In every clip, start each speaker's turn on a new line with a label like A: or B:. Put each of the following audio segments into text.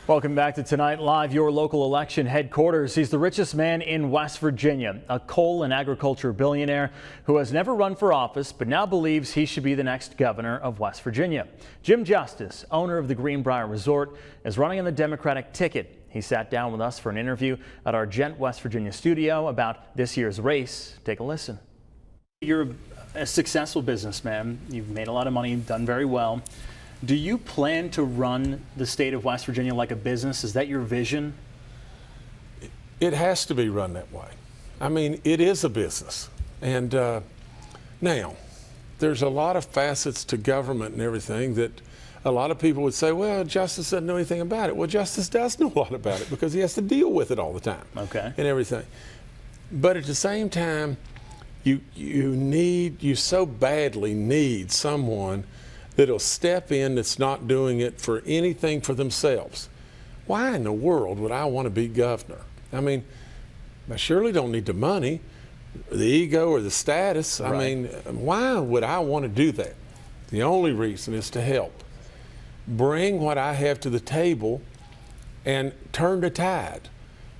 A: Welcome back to Tonight Live, your local election headquarters. He's the richest man in West Virginia, a coal and agriculture billionaire who has never run for office, but now believes he should be the next governor of West Virginia. Jim Justice, owner of the Greenbrier Resort, is running on the Democratic ticket. He sat down with us for an interview at our Gent, West Virginia studio about this year's race. Take a listen. You're a successful businessman. You've made a lot of money, done very well. Do you plan to run the state of West Virginia like a business? Is that your vision?
B: It has to be run that way. I mean, it is a business. And now, there's a lot of facets to government and everything that a lot of people would say, well, Justice doesn't know anything about it. Well, Justice does know a lot about it because he has to deal with it all the time.
A: Okay.
B: And everything. But at the same time, you so badly need someone that'll step in that's not doing it for anything for themselves. Why in the world would I want to be governor? I mean, I surely don't need the money, the ego, or the status.
A: Right.
B: I mean, why would I want to do that? The only reason is to help. Bring what I have to the table and turn the tide.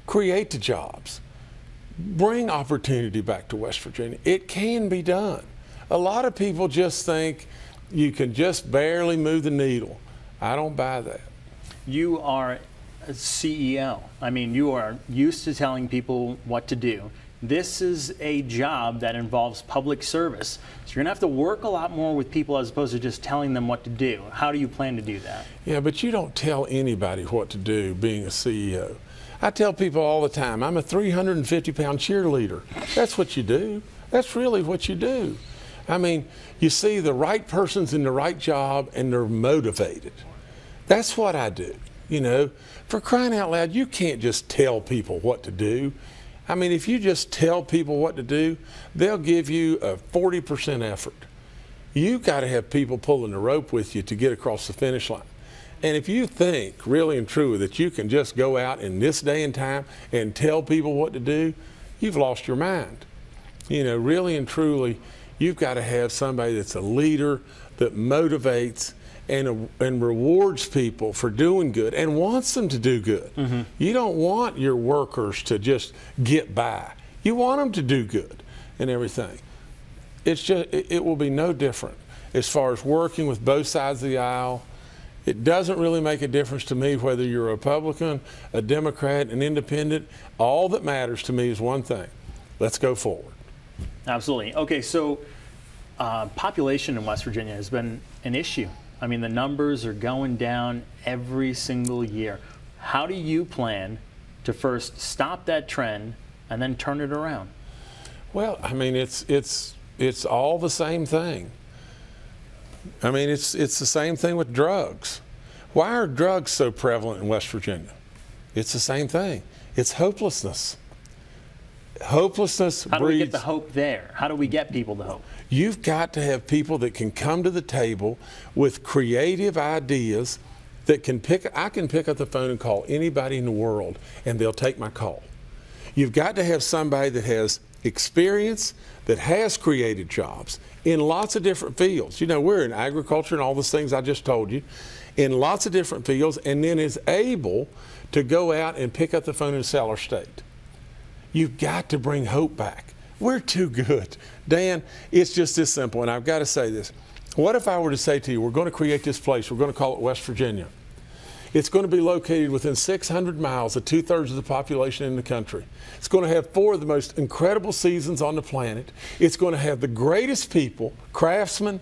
B: Create the jobs. Bring opportunity back to West Virginia. It can be done. A lot of people just think you can just barely move the needle. I don't buy that. You
A: are a CEO. I mean, you are used to telling people what to do. This is a job that involves public service. So you're going to have to work a lot more with people as opposed to just telling them what to do. How do you plan to do that? Yeah, but you don't tell anybody what to do being a CEO. I tell people all the time, I'm a 350-pound cheerleader. That's what you do. That's really what you do. I mean, you see the right person's in the right job and they're motivated. That's what I do. You know, for crying out loud, you can't just tell people what to do. I mean, if you just tell people what to do, they'll give you a 40% effort. You've got to have people pulling the rope with you to get across the finish line. And if you think really and truly that you can just go out in this day and time and tell people what to do, you've lost your mind. You know, really and truly, you've got to have somebody that's a leader, that motivates and rewards people for doing good and wants them to do good. Mm-hmm. You don't want your workers to just get by. You want them to do good and everything. It's just, it will be no different as far as working with both sides of the aisle. It doesn't really make a difference to me whether you're a Republican, a Democrat, an independent. All that matters to me is one thing. Let's go forward. Absolutely. Okay, so population in West Virginia has been an issue. I mean, the numbers are going down every single year. How do you plan to first stop that trend and then turn it around?
B: Well, I mean, it's all the same thing. I mean, it's the same thing with drugs. Why are drugs so prevalent in West Virginia? It's the same thing. It's hopelessness. Hopelessness breeds.
A: How do we get the hope there? How do we get people to hope?
B: You've got to have people that can come to the table with creative ideas that can I can pick up the phone and call anybody in the world and they'll take my call. You've got to have somebody that has experience, that has created jobs in lots of different fields. You know, we're in agriculture and all those things I just told you, in lots of different fields, and then is able to go out and pick up the phone and sell our state. You've got to bring hope back. We're too good. Dan, it's just this simple, and I've got to say this. What if I were to say to you, we're going to create this place, we're going to call it West Virginia. It's going to be located within 600 miles of 2/3 of the population in the country. It's going to have 4 of the most incredible seasons on the planet. It's going to have the greatest people, craftsmen,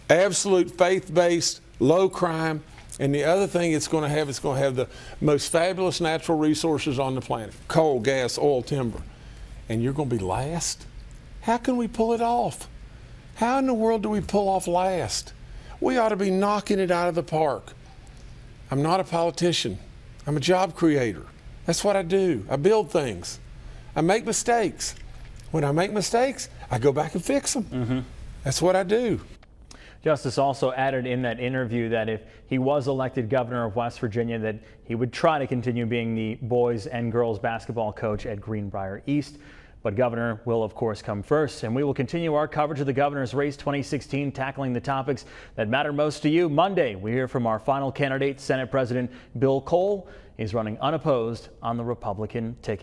B: absolute faith-based, low crime, and the other thing it's going to have the most fabulous natural resources on the planet: coal, gas, oil, timber. And you're going to be last? How can we pull it off? How in the world do we pull off last? We ought to be knocking it out of the park. I'm not a politician. I'm a job creator. That's what I do. I build things. I make mistakes. When I make mistakes, I go back and fix them. Mm-hmm. That's what I do.
A: Justice also added in that interview that if he was elected governor of West Virginia, that he would try to continue being the boys and girls basketball coach at Greenbrier East. But governor will, of course, come first. And we will continue our coverage of the governor's race 2016, tackling the topics that matter most to you. Monday, we hear from our final candidate, Senate President Bill Cole. He's running unopposed on the Republican ticket.